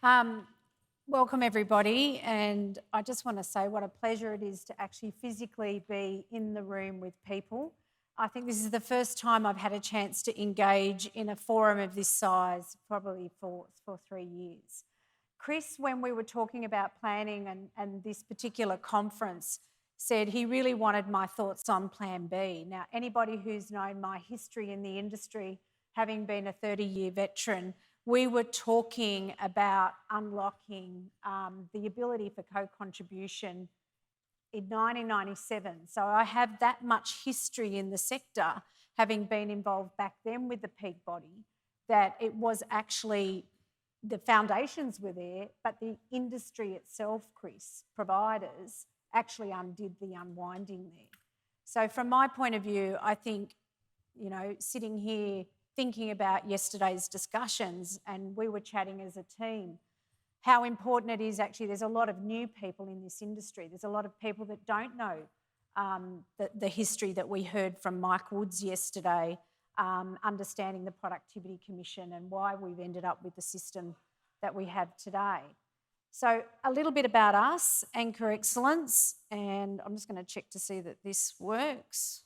Um, Welcome everybody, and I just want to say what a pleasure it is to actually physically be in the room with people. I think this is the first time I've had a chance to engage in a forum of this size, probably for 3 years. Chris, when we were talking about planning and this particular conference, said he really wanted my thoughts on Plan B. Now, anybody who's known my history in the industry, having been a 30-year veteran, we were talking about unlocking the ability for co-contribution in 1997. So I have that much history in the sector, having been involved back then with the peak body, that it was actually, the foundations were there, but the industry itself, Chris, providers, actually undid the unwinding there. So from my point of view, I think, you know, sitting here thinking about yesterday's discussions, and we were chatting as a team, how important it is actually. There's a lot of new people in this industry. There's a lot of people that don't know the history that we heard from Mike Woods yesterday, understanding the Productivity Commission and why we've ended up with the system that we have today. So a little bit about us, Anchor Excellence, and I'm just going to check to see that this works.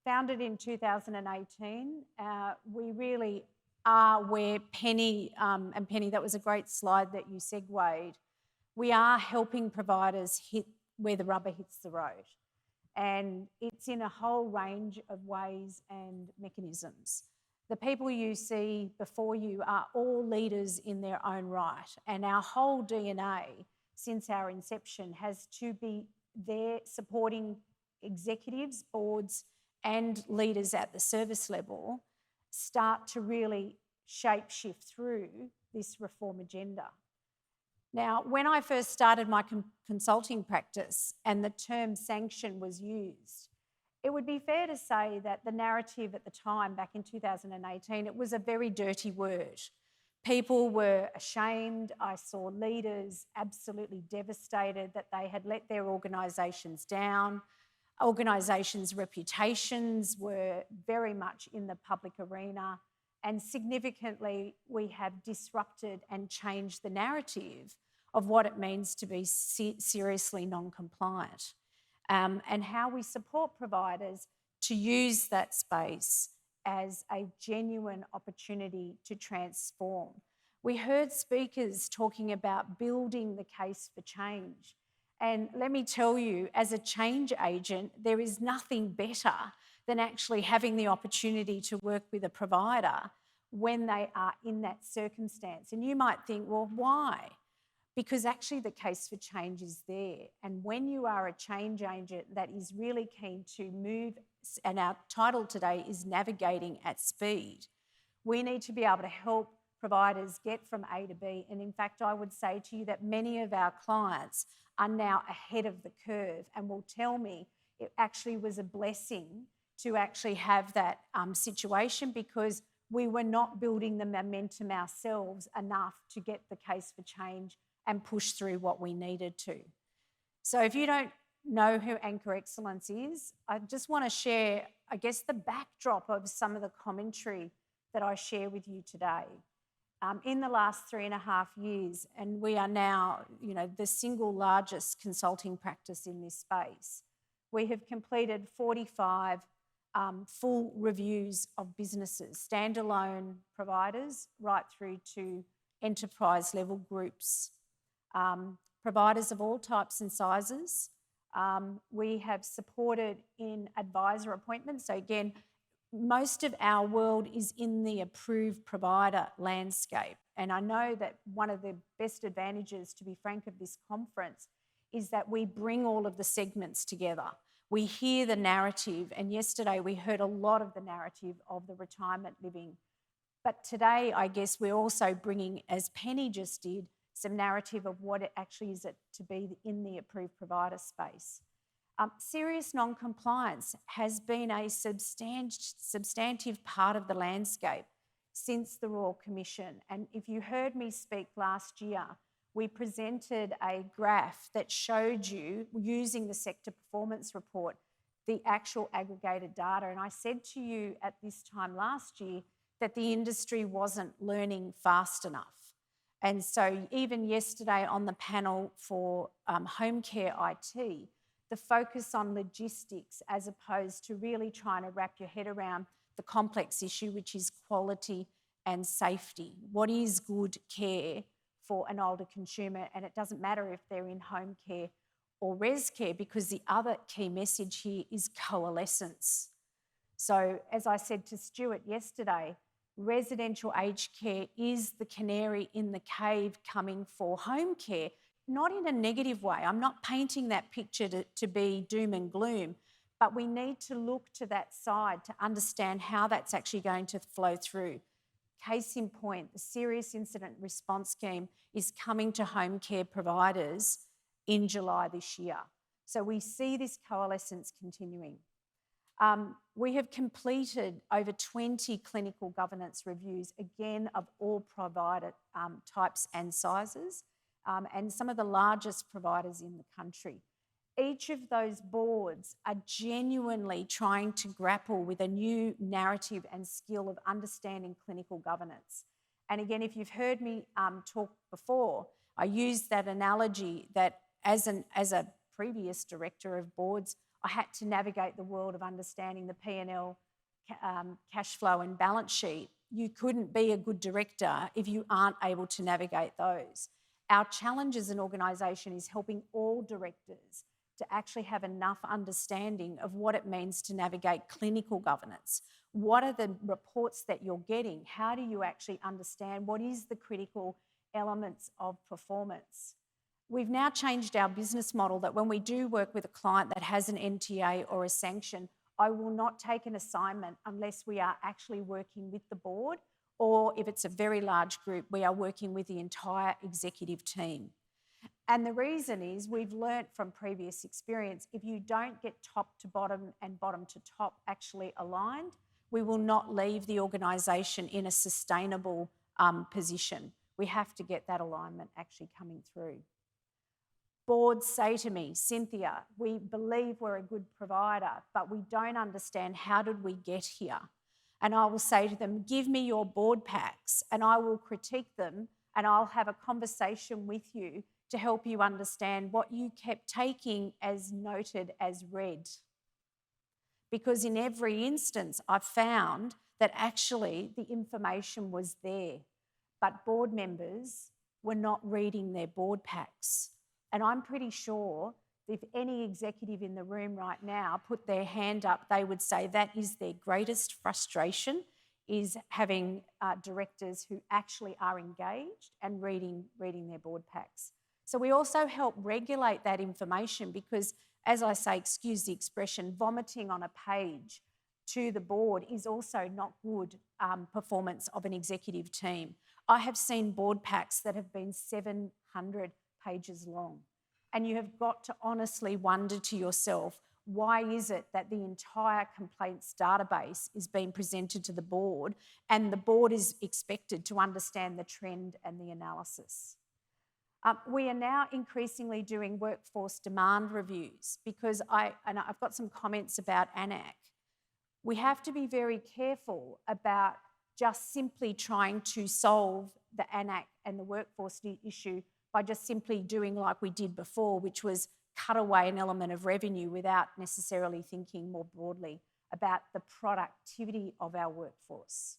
Founded in 2018, we really are where Penny, and Penny, that was a great slide that you segued. We are helping providers hit where the rubber hits the road. And it's in a whole range of ways and mechanisms. The people you see before you are all leaders in their own right. And our whole DNA since our inception has to be there supporting executives, boards, and leaders at the service level start to really shape shift through this reform agenda. Now, when I first started my consulting practice and the term sanction was used, it would be fair to say that the narrative at the time, back in 2018, it was a very dirty word. People were ashamed. I saw leaders absolutely devastated that they had let their organisations down. Organisations' reputations were very much in the public arena, and significantly we have disrupted and changed the narrative of what it means to be seriously non-compliant, and how we support providers to use that space as a genuine opportunity to transform. We heard speakers talking about building the case for change. And let me tell you, as a change agent, there is nothing better than actually having the opportunity to work with a provider when they are in that circumstance. And you might think, well, why? Because actually the case for change is there. And when you are a change agent that is really keen to move, and our title today is Navigating at Speed, we need to be able to help providers get from A to B. And in fact, I would say to you that many of our clients are now ahead of the curve and will tell me it actually was a blessing to actually have that situation, because we were not building the momentum ourselves enough to get the case for change and push through what we needed to. So if you don't know who Anchor Excellence is, I just want to share, I guess, the backdrop of some of the commentary that I share with you today. In the last 3.5 years, and we are now, you know, the single largest consulting practice in this space, we have completed 45 full reviews of businesses, standalone providers, right through to enterprise level groups, providers of all types and sizes. We have supported in advisor appointments. So again, most of our world is in the approved provider landscape. And I know that one of the best advantages, to be frank, of this conference is that we bring all of the segments together. We hear the narrative, and yesterday we heard a lot of the narrative of the retirement living. But today, I guess we're also bringing, as Penny just did, some narrative of what it actually is to be in the approved provider space. Serious non-compliance has been a substantive part of the landscape since the Royal Commission. And if you heard me speak last year, we presented a graph that showed you, using the sector performance report, the actual aggregated data. And I said to you at this time last year that the industry wasn't learning fast enough. And so even yesterday on the panel for home care IT, the focus on logistics as opposed to really trying to wrap your head around the complex issue, which is quality and safety. What is good care for an older consumer? And it doesn't matter if they're in home care or res care, because the other key message here is coalescence. So as I said to Stuart yesterday, residential aged care is the canary in the cave coming for home care, not in a negative way. I'm not painting that picture to be doom and gloom, but we need to look to that side to understand how that's actually going to flow through. Case in point, the Serious Incident Response Scheme is coming to home care providers in July this year. So we see this coalescence continuing. We have completed over 20 clinical governance reviews, again, of all provider types and sizes, and some of the largest providers in the country. Each of those boards are genuinely trying to grapple with a new narrative and skill of understanding clinical governance. And again, if you've heard me talk before, I used that analogy that as a previous director of boards, I had to navigate the world of understanding the P&L, cash flow and balance sheet. You couldn't be a good director if you aren't able to navigate those. Our challenge as an organisation is helping all directors to actually have enough understanding of what it means to navigate clinical governance. What are the reports that you're getting? How do you actually understand what is the critical elements of performance? We've now changed our business model that when we do work with a client that has an NTA or a sanction, I will not take an assignment unless we are actually working with the board, or if it's a very large group, we are working with the entire executive team. And the reason is we've learnt from previous experience, if you don't get top to bottom and bottom to top actually aligned, we will not leave the organisation in a sustainable position. We have to get that alignment actually coming through. Boards say to me, Cynthia, we believe we're a good provider, but we don't understand how did we get here. And I will say to them, give me your board packs and I will critique them and I'll have a conversation with you to help you understand what you kept taking as noted as read. Because in every instance, I've found that actually the information was there, but board members were not reading their board packs. And I'm pretty sure if any executive in the room right now put their hand up, they would say that is their greatest frustration, is having directors who actually are engaged and reading their board packs. So we also help regulate that information because, as I say, excuse the expression, vomiting on a page to the board is also not good performance of an executive team. I have seen board packs that have been 700 pages long. And you have got to honestly wonder to yourself, why is it that the entire complaints database is being presented to the board and the board is expected to understand the trend and the analysis? We are now increasingly doing workforce demand reviews because I've got some comments about ANAC. We have to be very careful about just simply trying to solve the ANAC and the workforce issue by just simply doing like we did before, which was cut away an element of revenue without necessarily thinking more broadly about the productivity of our workforce.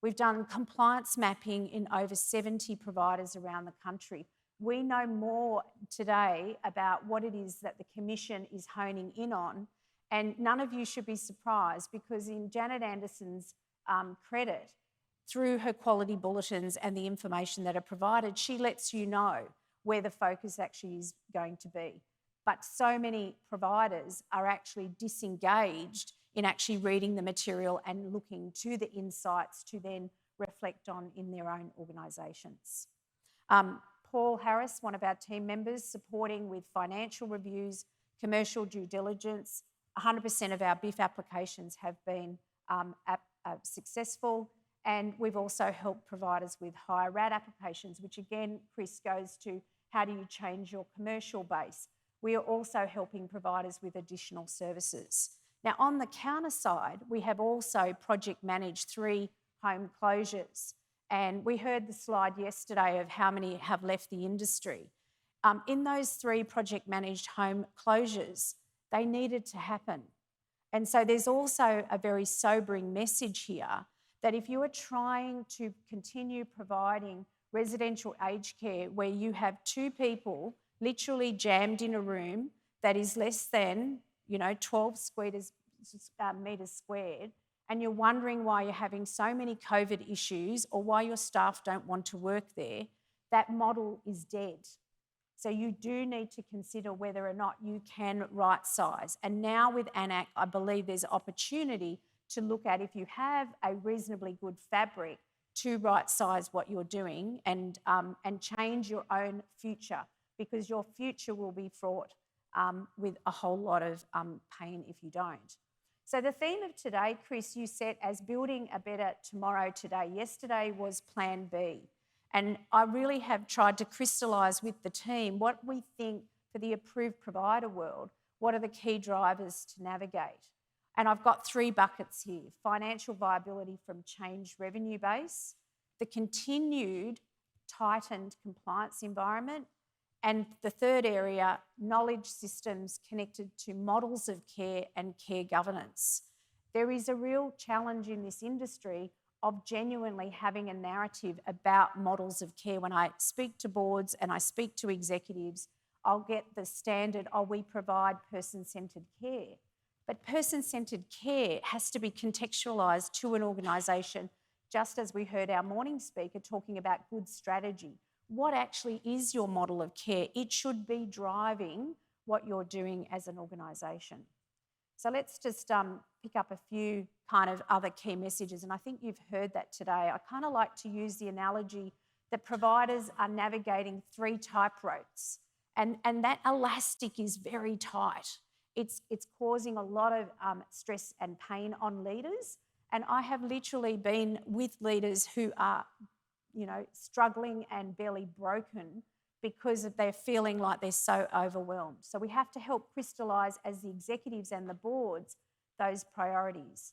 We've done compliance mapping in over 70 providers around the country. We know more today about what it is that the Commission is honing in on, and none of you should be surprised because in Janet Anderson's credit, through her quality bulletins and the information that are provided, she lets you know where the focus actually is going to be. But so many providers are actually disengaged in actually reading the material and looking to the insights to then reflect on in their own organisations. Paul Harris, one of our team members, supporting with financial reviews, commercial due diligence. 100% of our BIF applications have been successful. And we've also helped providers with higher RAD applications, which again, Chris, goes to how do you change your commercial base. We are also helping providers with additional services. Now, on the counter side, we have also project managed 3 home closures. And we heard the slide yesterday of how many have left the industry. In those 3 project managed home closures, they needed to happen. And so there's also a very sobering message here that if you are trying to continue providing residential aged care where you have 2 people literally jammed in a room that is less than 12 metres squared, and you're wondering why you're having so many COVID issues or why your staff don't want to work there, that model is dead. So you do need to consider whether or not you can right-size. And now with AN-ACC, I believe there's opportunity to look at, if you have a reasonably good fabric, to right-size what you're doing and change your own future, because your future will be fraught with a whole lot of pain if you don't. So the theme of today, Chris, you set as building a better tomorrow today. Yesterday was Plan B. And I really have tried to crystallise with the team what we think for the approved provider world, what are the key drivers to navigate. And I've got 3 buckets here: financial viability from changed revenue base, the continued tightened compliance environment, and the third area, knowledge systems connected to models of care and care governance. There is a real challenge in this industry of genuinely having a narrative about models of care. When I speak to boards and I speak to executives, I'll get the standard, we provide person-centred care. But person-centred care has to be contextualised to an organisation, just as we heard our morning speaker talking about good strategy. What actually is your model of care? It should be driving what you're doing as an organisation. So let's just pick up a few kind of other key messages, and I think you've heard that today. I kind of like to use the analogy that providers are navigating 3 tightropes, and that elastic is very tight. It's causing a lot of stress and pain on leaders, and I have literally been with leaders who are struggling and barely broken because they're feeling like they're so overwhelmed. So we have to help crystallise, as the executives and the boards, those priorities.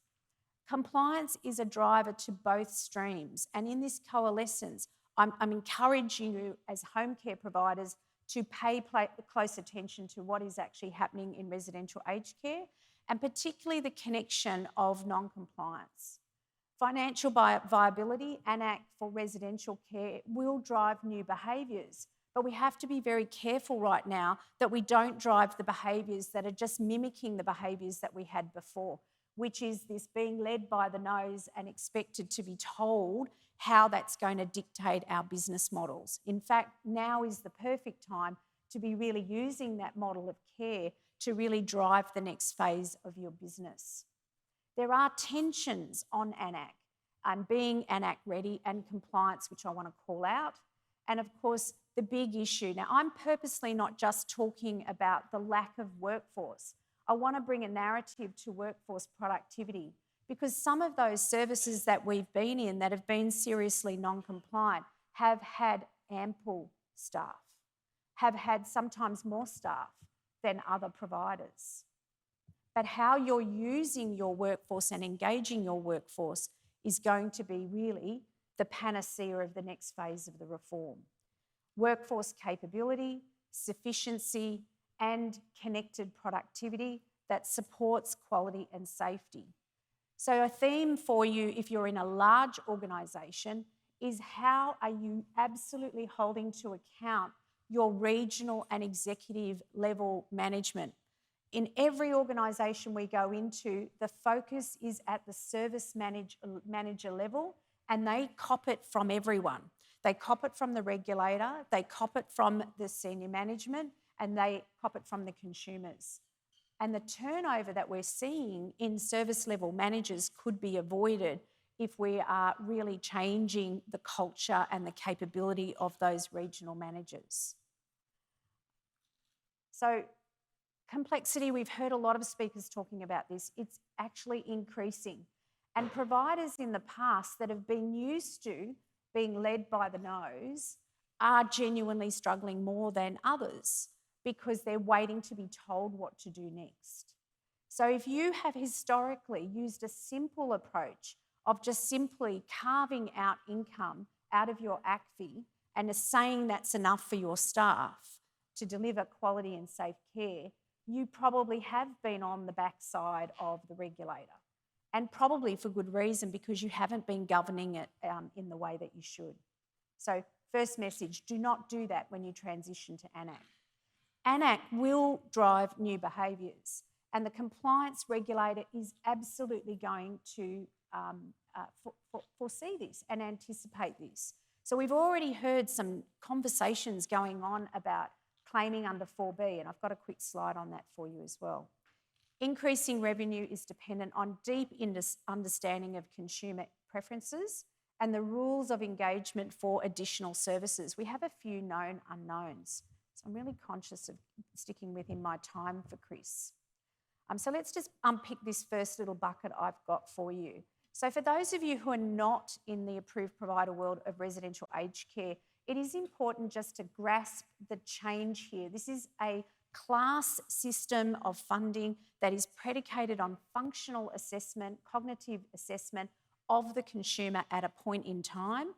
Compliance is a driver to both streams, and in this coalescence, I'm encouraging you as home care providers to pay close attention to what is actually happening in residential aged care, and particularly the connection of non-compliance. Financial viability, AN-ACC for residential care, will drive new behaviours, but we have to be very careful right now that we don't drive the behaviours that are just mimicking the behaviours that we had before, which is this being led by the nose and expected to be told how that's going to dictate our business models. In fact, now is the perfect time to be really using that model of care to really drive the next phase of your business. There are tensions on AN-ACC and being AN-ACC ready and compliance, which I want to call out. And of course, the big issue. Now, I'm purposely not just talking about the lack of workforce. I want to bring a narrative to workforce productivity, because some of those services that we've been in that have been seriously non-compliant have had ample staff, have had sometimes more staff than other providers. But how you're using your workforce and engaging your workforce is going to be really the panacea of the next phase of the reform. Workforce capability, sufficiency, and connected productivity that supports quality and safety. So a theme for you, if you're in a large organisation, is how are you absolutely holding to account your regional and executive level management. In every organisation we go into, the focus is at the service manager level, and they cop it from everyone. They cop it from the regulator, they cop it from the senior management, and they cop it from the consumers. And the turnover that we're seeing in service level managers could be avoided if we are really changing the culture and the capability of those regional managers. So complexity, we've heard a lot of speakers talking about this. It's actually increasing. And providers in the past that have been used to being led by the nose are genuinely struggling more than others because they're waiting to be told what to do next. So if you have historically used a simple approach of just simply carving out income out of your ACFI and saying that's enough for your staff to deliver quality and safe care, you probably have been on the backside of the regulator, and probably for good reason, because you haven't been governing it in the way that you should. So first message, do not do that when you transition to AN-ACC. AN-ACC will drive new behaviours, and the compliance regulator is absolutely going to foresee this and anticipate this. So we've already heard some conversations going on about claiming under 4B, and I've got a quick slide on that for you as well. Increasing revenue is dependent on deep understanding of consumer preferences and the rules of engagement for additional services. We have a few known unknowns, so I'm really conscious of sticking within my time for Chris. So let's just unpick this first little bucket I've got for you. So for those of you who are not in the approved provider world of residential aged care, it is important just to grasp the change here. This is a class system of funding that is predicated on functional assessment, cognitive assessment of the consumer at a point in time,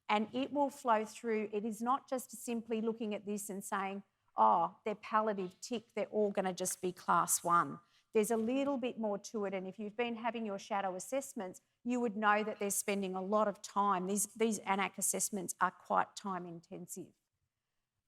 and it will flow through. It is not just simply looking at this and saying, oh, they're palliative tick, they're all going to just be class 1. There's a little bit more to it, and if you've been having your shadow assessments, you would know that they're spending a lot of time. These AN-ACC assessments are quite time intensive.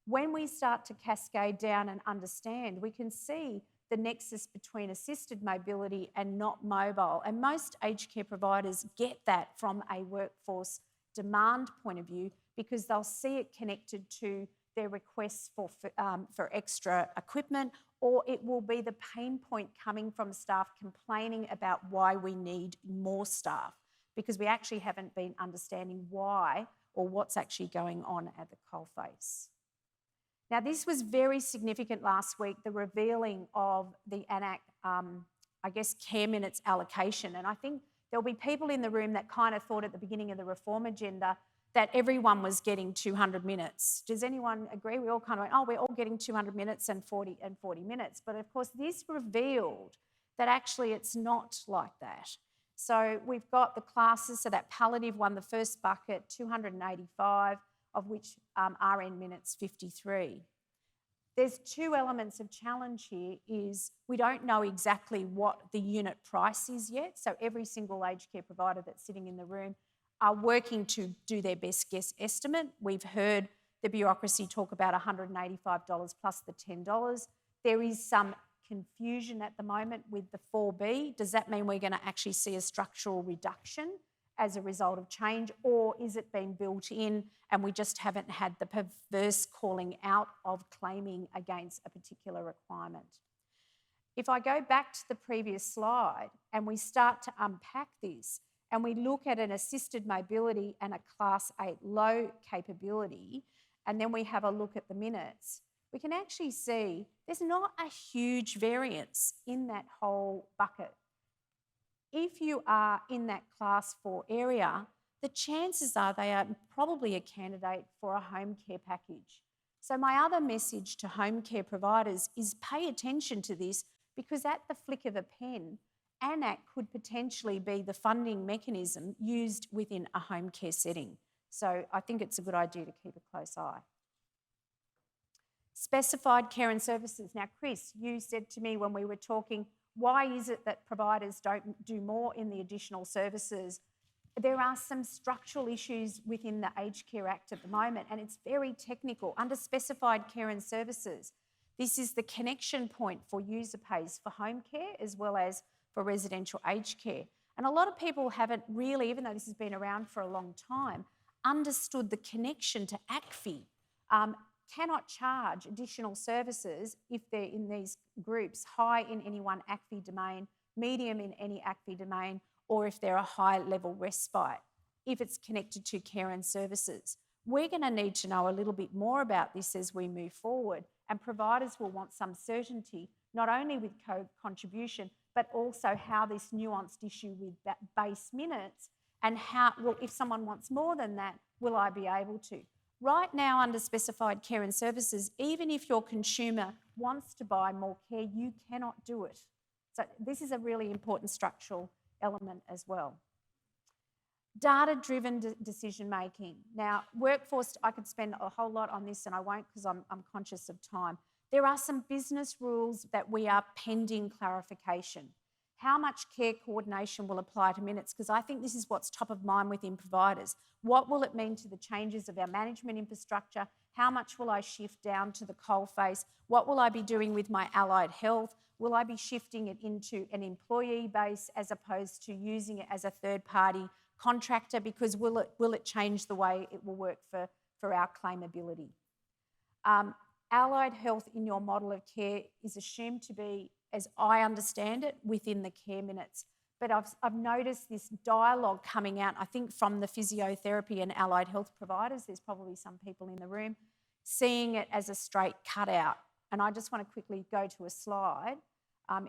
When we start to cascade down and understand, we can see the nexus between assisted mobility and not mobile, and most aged care providers get that from a workforce demand point of view because they'll see it connected to their requests for extra equipment, or it will be the pain point coming from staff complaining about why we need more staff, because we actually haven't been understanding why or what's actually going on at the coalface. Now, this was very significant last week, the revealing of the AN-ACC, care minutes allocation. And I think there'll be people in the room that kind of thought at the beginning of the reform agenda that everyone was getting 200 minutes. Does anyone agree? We all kind of went, oh, we're all getting 200 minutes and 40 minutes. But of course, this revealed that actually it's not like that. So we've got the classes, so that palliative one, the first bucket, 285, of which RN minutes 53. There's two elements of challenge here is we don't know exactly what the unit price is yet. So every single aged care provider that's sitting in the room are working to do their best guess estimate. We've heard the bureaucracy talk about $185 plus the $10. There is some confusion at the moment with the 4B. Does that mean we're going to actually see a structural reduction as a result of change, or is it being built in and we just haven't had the perverse calling out of claiming against a particular requirement? If I go back to the previous slide and we start to unpack this, and we look at an assisted mobility and a class 8 low capability, and then we have a look at the minutes, we can actually see there's not a huge variance in that whole bucket. If you are in that class 4 area, the chances are they are probably a candidate for a home care package. So my other message to home care providers is pay attention to this, because at the flick of a pen, AN-ACC could potentially be the funding mechanism used within a home care setting. So I think it's a good idea to keep a close eye. Specified care and services. Now, Chris, you said to me when we were talking, why is it that providers don't do more in the additional services? There are some structural issues within the Aged Care Act at the moment, and it's very technical. Under specified care and services, this is the connection point for user pays for home care as well as for residential aged care. And a lot of people haven't really, even though this has been around for a long time, understood the connection to ACFI. Cannot charge additional services if they're in these groups, high in any one ACFI domain, medium in any ACFI domain, or if they're a high-level respite, if it's connected to care and services. We're going to need to know a little bit more about this as we move forward, and providers will want some certainty, not only with co-contribution, but also how this nuanced issue with that base minutes and how, well, if someone wants more than that, will I be able to? Right now, under specified care and services, even if your consumer wants to buy more care, you cannot do it. So this is a really important structural element as well. Data-driven decision making. Now, workforce, I could spend a whole lot on this and I won't because I'm conscious of time. There are some business rules that we are pending clarification. How much care coordination will apply to minutes? Because I think this is what's top of mind within providers. What will it mean to the changes of our management infrastructure? How much will I shift down to the coalface? What will I be doing with my allied health? Will I be shifting it into an employee base as opposed to using it as a third-party contractor? Because will it change the way it will work for our claimability? Allied health in your model of care is assumed to be, as I understand it, within the care minutes. But I've noticed this dialogue coming out, I think, from the physiotherapy and allied health providers. There's probably some people in the room seeing it as a straight cutout. And I just want to quickly go to a slide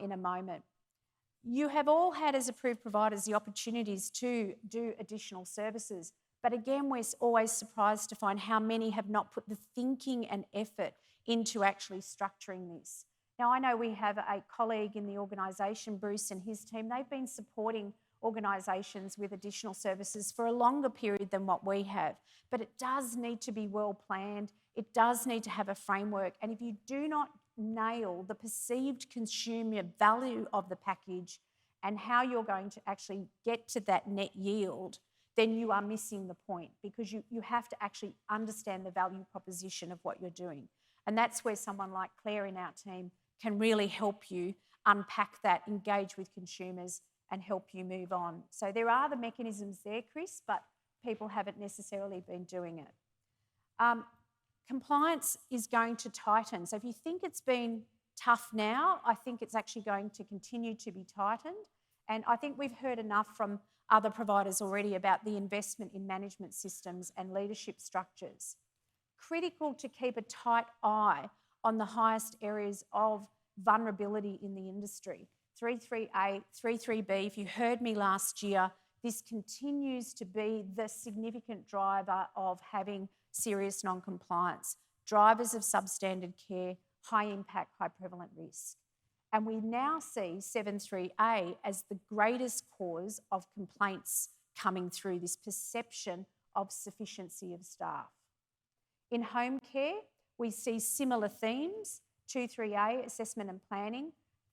in a moment. You have all had, as approved providers, the opportunities to do additional services. But again, we're always surprised to find how many have not put the thinking and effort into actually structuring this. Now, I know we have a colleague in the organisation, Bruce and his team. They've been supporting organisations with additional services for a longer period than what we have. But it does need to be well planned. It does need to have a framework. And if you do not nail the perceived consumer value of the package and how you're going to actually get to that net yield, then you are missing the point, because you have to actually understand the value proposition of what you're doing. And that's where someone like Claire in our team can really help you unpack that, engage with consumers and help you move on. So there are the mechanisms there, Chris, but people haven't necessarily been doing it. Compliance is going to tighten. So if you think it's been tough now, I think it's actually going to continue to be tightened. And I think we've heard enough from other providers already about the investment in management systems and leadership structures. Critical to keep a tight eye on the highest areas of vulnerability in the industry. 33A, 33B, if you heard me last year, this continues to be the significant driver of having serious non-compliance. Drivers of substandard care, high impact, high prevalent risk. And we now see 73A as the greatest cause of complaints coming through, this perception of sufficiency of staff. In home care, we see similar themes, 23A, assessment and planning,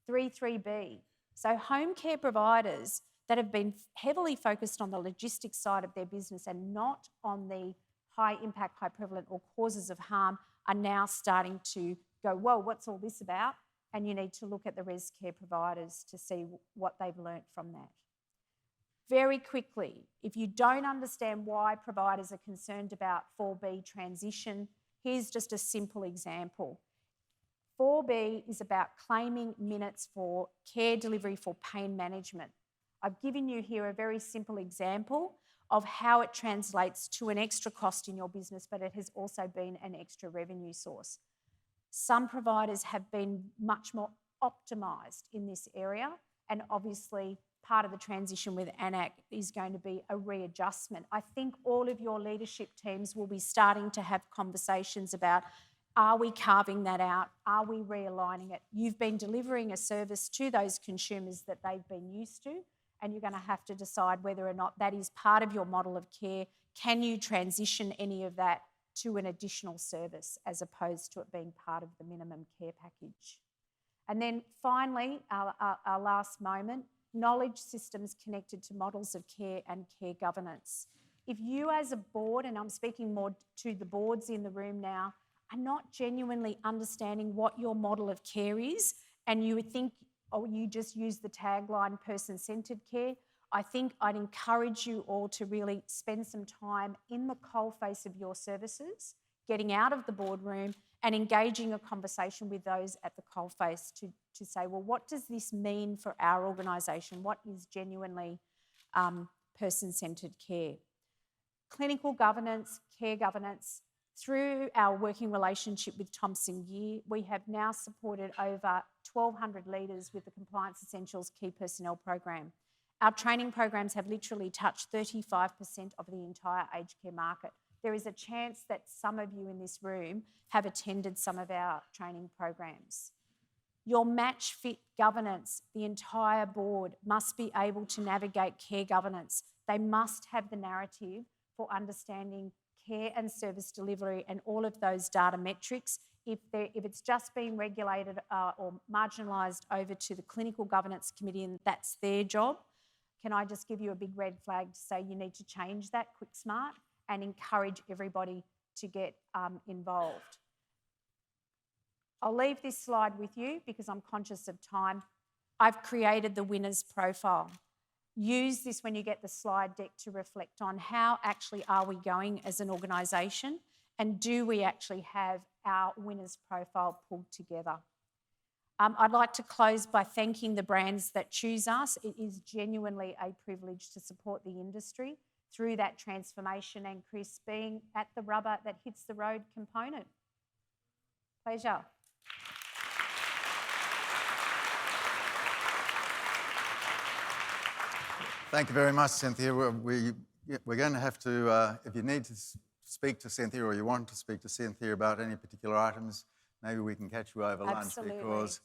33B. So home care providers that have been heavily focused on the logistics side of their business and not on the high impact, high prevalent or causes of harm are now starting to go, whoa, what's all this about? And you need to look at the res care providers to see what they've learnt from that. Very quickly, if you don't understand why providers are concerned about 4B transition, here's just a simple example. 4B is about claiming minutes for care delivery for pain management. I've given you here a very simple example of how it translates to an extra cost in your business, but it has also been an extra revenue source. Some providers have been much more optimised in this area, and obviously part of the transition with ANAC is going to be a readjustment. I think all of your leadership teams will be starting to have conversations about, are we carving that out? Are we realigning it? You've been delivering a service to those consumers that they've been used to, and you're going to have to decide whether or not that is part of your model of care. Can you transition any of that to an additional service as opposed to it being part of the minimum care package? And then finally, our last moment, knowledge systems connected to models of care and care governance. If you as a board, and I'm speaking more to the boards in the room now, are not genuinely understanding what your model of care is, and you would think, oh, you just use the tagline person-centred care, I think I'd encourage you all to really spend some time in the coalface of your services, getting out of the boardroom and engaging a conversation with those at the coalface to say, well, what does this mean for our organisation? What is genuinely person-centred care? Clinical governance, care governance. Through our working relationship with Thomson Geer, we have now supported over 1,200 leaders with the Compliance Essentials Key Personnel Program. Our training programs have literally touched 35% of the entire aged care market. There is a chance that some of you in this room have attended some of our training programs. Your match fit governance, the entire board must be able to navigate care governance They must have the narrative for understanding care and service delivery and all of those data metrics. If it's just been regulated or marginalised over to the Clinical Governance Committee and that's their job, can I just give you a big red flag to say you need to change that quick smart and encourage everybody to get involved. I'll leave this slide with you because I'm conscious of time. I've created the winner's profile. Use this when you get the slide deck to reflect on how actually are we going as an organisation and do we actually have our winner's profile pulled together. I'd like to close by thanking the brands that choose us. It is genuinely a privilege to support the industry through that transformation and Chris being at the rubber that hits the road component. Pleasure. Thank you very much, Cynthia. We're going to have to, if you need to speak to Cynthia or you want to speak to Cynthia about any particular items, maybe we can catch you over lunch because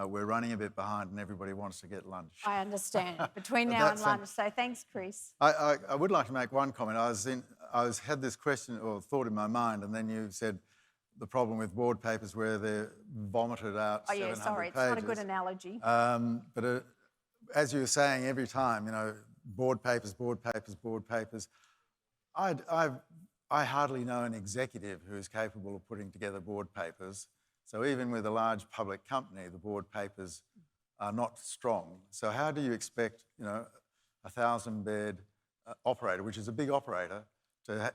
we're running a bit behind and everybody wants to get lunch. I understand. Between now and lunch, so thanks, Chris. I would like to make one comment. I had this question or thought in my mind, and then you said the problem with board papers where they're vomited out 700 pages. Oh yeah, sorry, it's not a good analogy. But as you were saying, every time, you know, board papers, board papers, board papers. I hardly know an executive who is capable of putting together board papers. So even with a large public company, the board papers are not strong. So how do you expect, you know, a 1,000-bed operator, which is a big operator,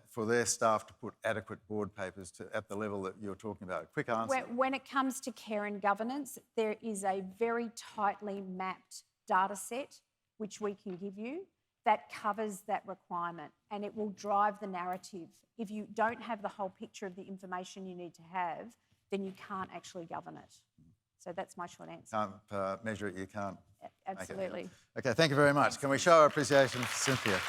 for their staff to put adequate board papers at the level that you're talking about? Quick answer. When it comes to care and governance, there is a very tightly mapped data set which we can give you that covers that requirement and it will drive the narrative. If you don't have the whole picture of the information you need to have, then you can't actually govern it. So that's my short answer. Can't measure it, you can't. Absolutely. Okay, thank you very much. Can we show our appreciation for Cynthia?